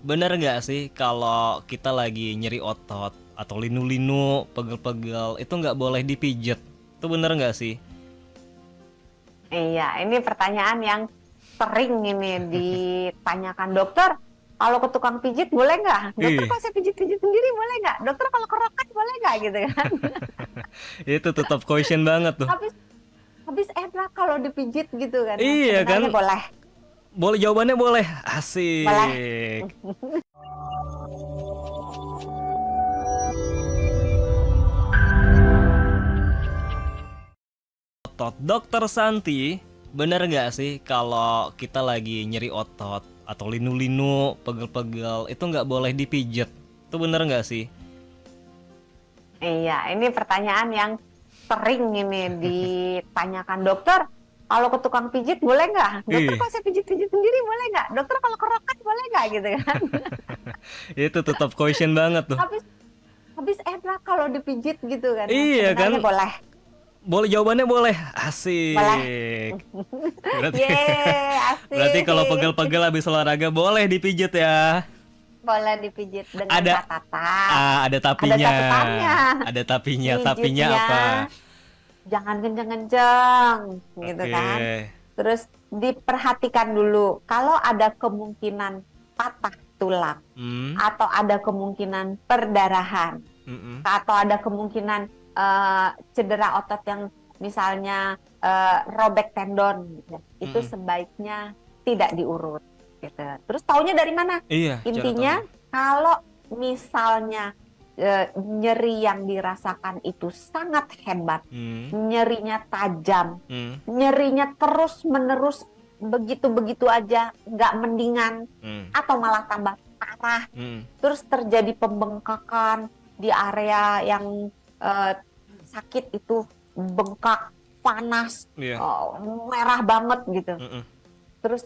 Bener nggak sih kalau kita lagi nyeri otot atau linu-linu, pegel-pegel, itu nggak boleh dipijet? Itu bener nggak sih? Iya, ini pertanyaan yang sering ini ditanyakan dokter. Kalau ke tukang pijit boleh nggak? Dokter Ih, kalau saya pijit-pijit sendiri boleh nggak? Dokter kalau kerokan boleh nggak gitu kan? itu tetap question banget tuh. Habis habis enak kalau dipijit gitu kan ya. Iya Sebenarnya kan? boleh, Boleh, jawabannya boleh. boleh. Asik. Otot. Dokter Santi, bener nggak sih kalau kita lagi nyeri otot atau linu-linu, pegel-pegel, itu nggak boleh dipijet? Itu bener nggak sih? Iya, ini pertanyaan yang sering ini ditanyakan dokter. Kalau ke tukang pijit boleh nggak? Dokter Ih, kalau saya pijit-pijit sendiri boleh nggak? Dokter kalau kerokan boleh nggak gitu kan? itu tetap question banget tuh. Habis habis enak kalau dipijit gitu kan ya. Iya Sebenarnya kan? boleh, Boleh, jawabannya boleh. boleh. Asik. Berarti Yeay, berarti kalau asik. pegel-pegel habis olahraga boleh dipijit ya. Boleh dipijit dengan Ada catatan. ada Ada tapinya. catatannya. Ada tapinya. Tapinya Pijitnya apa? jangan kenceng-kenceng gitu Oke. kan. Terus diperhatikan dulu kalau ada kemungkinan patah tulang Hmm. atau ada kemungkinan perdarahan Mm-mm. atau ada kemungkinan cedera otot yang misalnya robek tendon gitu. Itu Mm-mm. sebaiknya tidak diurut gitu. Terus taunya dari mana? Iya, cara Intinya tahunya. kalau misalnya nyeri yang dirasakan itu sangat hebat, Hmm. nyerinya tajam, Hmm. nyerinya terus menerus begitu-begitu aja, nggak mendingan Hmm. atau malah tambah parah, Hmm. terus terjadi pembengkakan di area yang eh, sakit itu, bengkak, panas, Iya. merah banget gitu. Mm-mm. Terus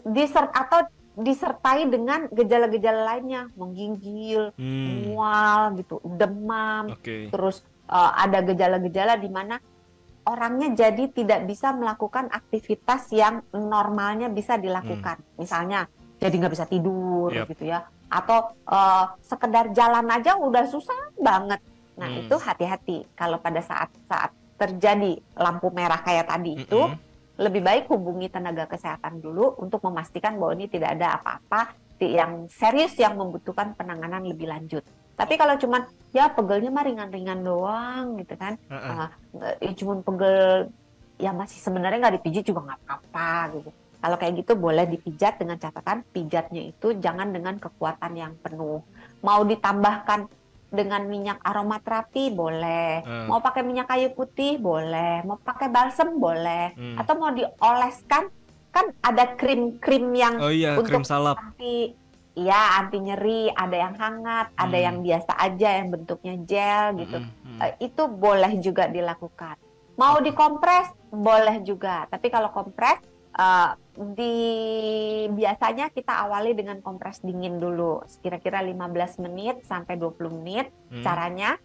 disertai dengan gejala-gejala lainnya, menggigil, Hmm. mual gitu, demam, Oke. terus ada gejala-gejala di mana orangnya jadi tidak bisa melakukan aktivitas yang normalnya bisa Hmm. dilakukan. Misalnya jadi nggak bisa tidur Yap. gitu ya, atau sekedar jalan aja udah susah banget. Nah Hmm. itu hati-hati kalau pada saat-saat terjadi lampu merah kayak tadi itu, Mm-mm. lebih baik hubungi tenaga kesehatan dulu untuk memastikan bahwa ini tidak ada apa-apa yang serius yang membutuhkan penanganan lebih lanjut. Tapi kalau cuman ya pegelnya mah ringan-ringan doang gitu kan, Uh-uh. uh, cuma pegel ya masih sebenarnya nggak dipijit juga nggak apa-apa gitu. Kalau kayak gitu boleh dipijat dengan catatan pijatnya itu jangan dengan kekuatan yang penuh. Mau ditambahkan dengan minyak aromaterapi boleh, Uh. mau pakai minyak kayu putih boleh, mau pakai balsem boleh, Hmm. atau mau dioleskan kan ada krim-krim yang Oh iya, krim untuk salap. anti ya anti nyeri, ada yang hangat, ada Hmm. yang biasa aja yang bentuknya gel gitu. Mm-mm. Hmm. Itu boleh juga dilakukan. Mau Oke. dikompres boleh juga, tapi kalau kompres di biasanya kita awali dengan kompres dingin dulu, kira-kira 15 menit sampai 20 menit. Hmm. Caranya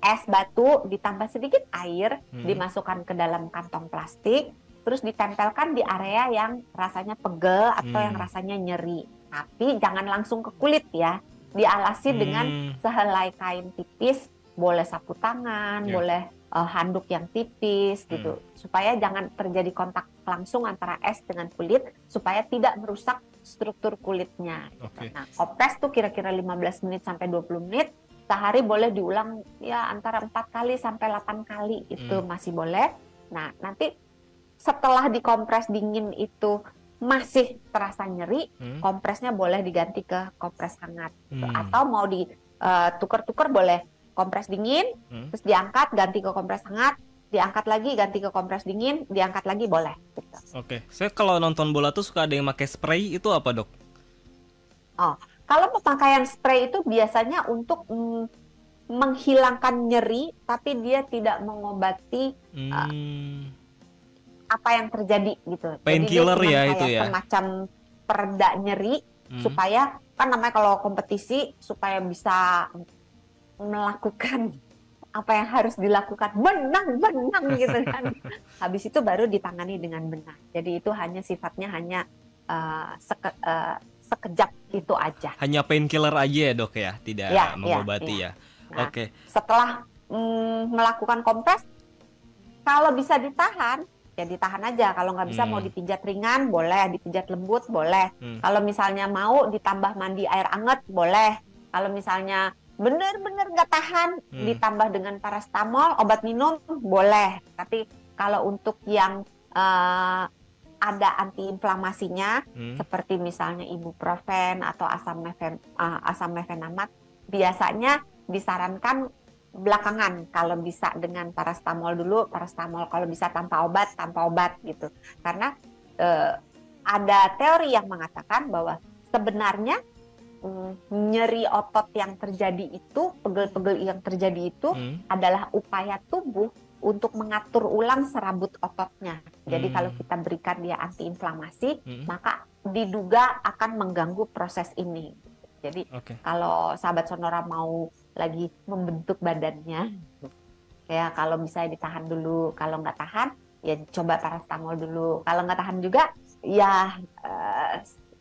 es batu ditambah sedikit air, Hmm. dimasukkan ke dalam kantong plastik, terus ditempelkan di area yang rasanya pegel atau yang Hmm. rasanya nyeri. Tapi jangan langsung ke kulit ya. Dialasi dengan Hmm. sehelai kain tipis, boleh sapu tangan, Ya. boleh handuk yang tipis Hmm. gitu, supaya jangan terjadi kontak langsung antara es dengan kulit, supaya tidak merusak struktur kulitnya gitu. Oke. Nah, kompres tuh kira-kira 15 menit sampai 20 menit, sehari boleh diulang ya antara 4 kali sampai 8 kali itu Hmm. masih boleh. Nah, nanti setelah dikompres dingin itu masih terasa nyeri, Hmm. kompresnya boleh diganti ke kompres hangat gitu. Hmm. Atau mau ditukar-tukar boleh, kompres dingin Hmm. terus diangkat ganti ke kompres hangat, diangkat lagi ganti ke kompres dingin, diangkat lagi boleh gitu. Oke. Saya kalau nonton bola tuh suka ada yang pakai spray, itu apa, Dok? Oh, kalau pemakaian spray itu biasanya untuk menghilangkan nyeri, tapi dia tidak mengobati uh, Hmm. apa yang terjadi gitu. Jadi dia Painkiller cuma ya itu kayak ya. semacam pereda nyeri, Hmm. supaya kan namanya kalau kompetisi supaya bisa melakukan apa yang harus dilakukan, benang gitu kan. Habis itu baru ditangani dengan benar. Jadi itu hanya sifatnya hanya uh, seke- uh, sekejap itu aja. Hanya painkiller aja ya dok ya, tidak Ya, mengobati ya. ya. Nah, Oke. setelah melakukan kompres, kalau bisa ditahan, ya ditahan aja. Kalau nggak bisa mau dipijat ringan, boleh. Dipijat lembut, boleh. Kalau misalnya mau ditambah mandi air anget, boleh. Kalau misalnya bener-bener nggak tahan, ditambah dengan paracetamol, obat minum, boleh. Tapi kalau untuk yang ada antiinflamasinya, seperti misalnya ibuprofen atau asam mefenamat, biasanya disarankan belakangan. Kalau bisa dengan paracetamol dulu, paracetamol. Kalau bisa tanpa obat gitu. Karena ada teori yang mengatakan bahwa sebenarnya nyeri otot yang terjadi itu, pegel-pegel yang terjadi itu adalah upaya tubuh untuk mengatur ulang serabut ototnya. Jadi kalau kita berikan dia antiinflamasi, maka diduga akan mengganggu proses ini. Jadi kalau sahabat Sonora mau lagi membentuk badannya, ya kalau bisa ditahan dulu. Kalau nggak tahan, ya coba paracetamol dulu. Kalau nggak tahan juga, ya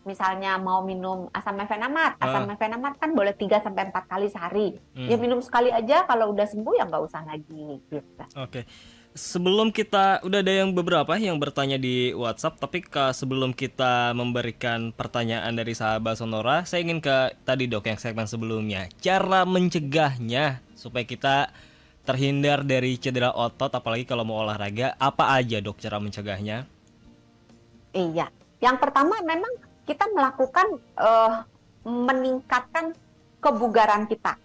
misalnya mau minum asam mefenamat. Asam mefenamat kan boleh 3-4 kali sehari. Ya minum sekali aja, kalau udah sembuh ya nggak usah lagi. Gitu. Oke. Sebelum kita, udah ada yang beberapa yang bertanya di WhatsApp, tapi sebelum kita memberikan pertanyaan dari sahabat Sonora, saya ingin ke tadi dok yang segmen sebelumnya. Cara mencegahnya supaya kita terhindar dari cedera otot, apalagi kalau mau olahraga, apa aja dok cara mencegahnya? Iya, yang pertama memang kita melakukan meningkatkan kebugaran kita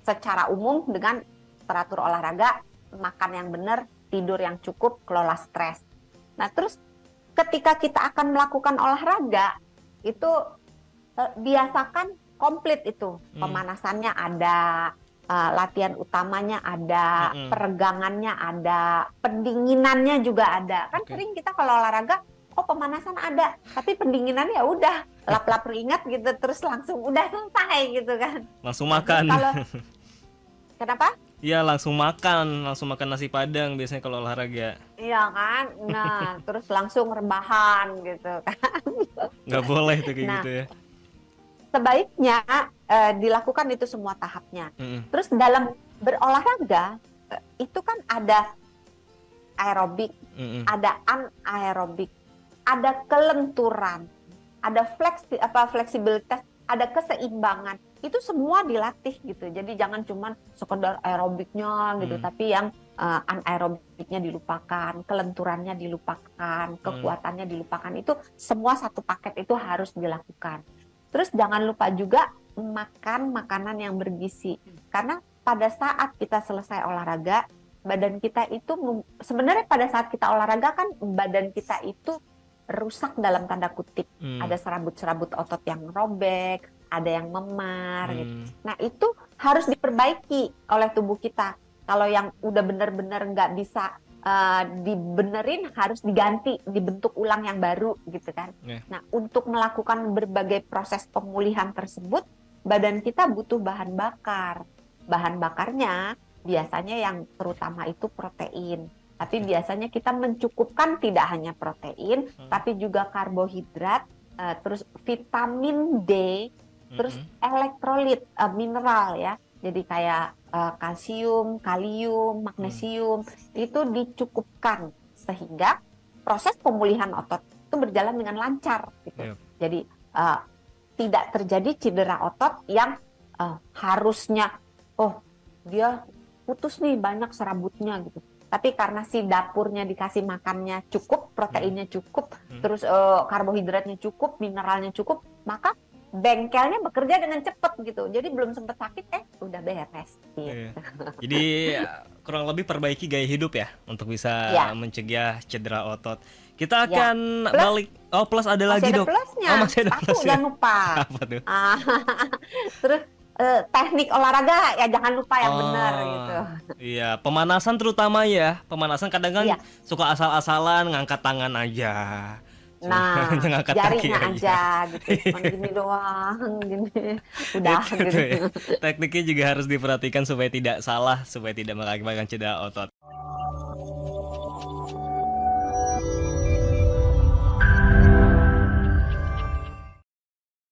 secara umum dengan teratur olahraga, makan yang benar, tidur yang cukup, kelola stres. Nah terus ketika kita akan melakukan olahraga itu biasakan komplit itu, pemanasannya ada, latihan utamanya ada, peregangannya ada, pendinginannya juga ada. Kan sering kita kalau olahraga, pemanasan ada, tapi pendinginan ya udah lap-lap ringat gitu, terus langsung udah selesai gitu kan. Langsung makan. Kalau kenapa? Iya langsung makan nasi padang biasanya kalau olahraga. Iya kan, nah terus langsung rebahan gitu kan. Nggak boleh tuh kayak gitu ya. Sebaiknya dilakukan itu semua tahapnya. Terus dalam berolahraga itu kan ada aerobik, ada anaerobik, ada kelenturan, ada fleksibilitas, ada keseimbangan. Itu semua dilatih gitu. Jadi jangan cuma sekedar aerobiknya gitu, tapi yang anaerobiknya dilupakan, kelenturannya dilupakan, kekuatannya dilupakan. Itu semua satu paket itu harus dilakukan. Terus jangan lupa juga makan makanan yang bergizi. Karena pada saat kita selesai olahraga, badan kita itu sebenarnya pada saat kita olahraga kan badan kita itu rusak dalam tanda kutip. Ada serabut-serabut otot yang robek, ada yang memar gitu. Nah itu harus diperbaiki oleh tubuh kita. Kalau yang udah benar-benar nggak bisa dibenerin, harus diganti, dibentuk ulang yang baru gitu kan. Nah untuk melakukan berbagai proses pemulihan tersebut, badan kita butuh bahan bakar. Bahan bakarnya biasanya yang terutama itu protein. Tapi biasanya kita mencukupkan tidak hanya protein, tapi juga karbohidrat, terus vitamin D, terus elektrolit, mineral ya. Jadi kayak kalsium, kalium, magnesium, itu dicukupkan sehingga proses pemulihan otot itu berjalan dengan lancar gitu. Jadi tidak terjadi cedera otot yang harusnya dia putus nih banyak serabutnya gitu. Tapi karena si dapurnya dikasih makannya cukup, proteinnya cukup, terus karbohidratnya cukup, mineralnya cukup, maka bengkelnya bekerja dengan cepat gitu. Jadi belum sempat sakit, udah beres. Gitu. Jadi kurang lebih perbaiki gaya hidup ya untuk bisa mencegah cedera otot. Kita akan balik. Plus ada lagi dok. Plusnya. Masih ada Aku plusnya. udah lupa. Apa tuh? Terus teknik olahraga ya jangan lupa yang benar gitu. Iya, pemanasan terutama ya. Pemanasan kadang kan suka asal-asalan ngangkat tangan aja. Nah, jarinya aja gitu. Cuma gini doang, gini. Udah gitu. Ya. Tekniknya juga harus diperhatikan supaya tidak salah, supaya tidak mengakibatkan cedera otot.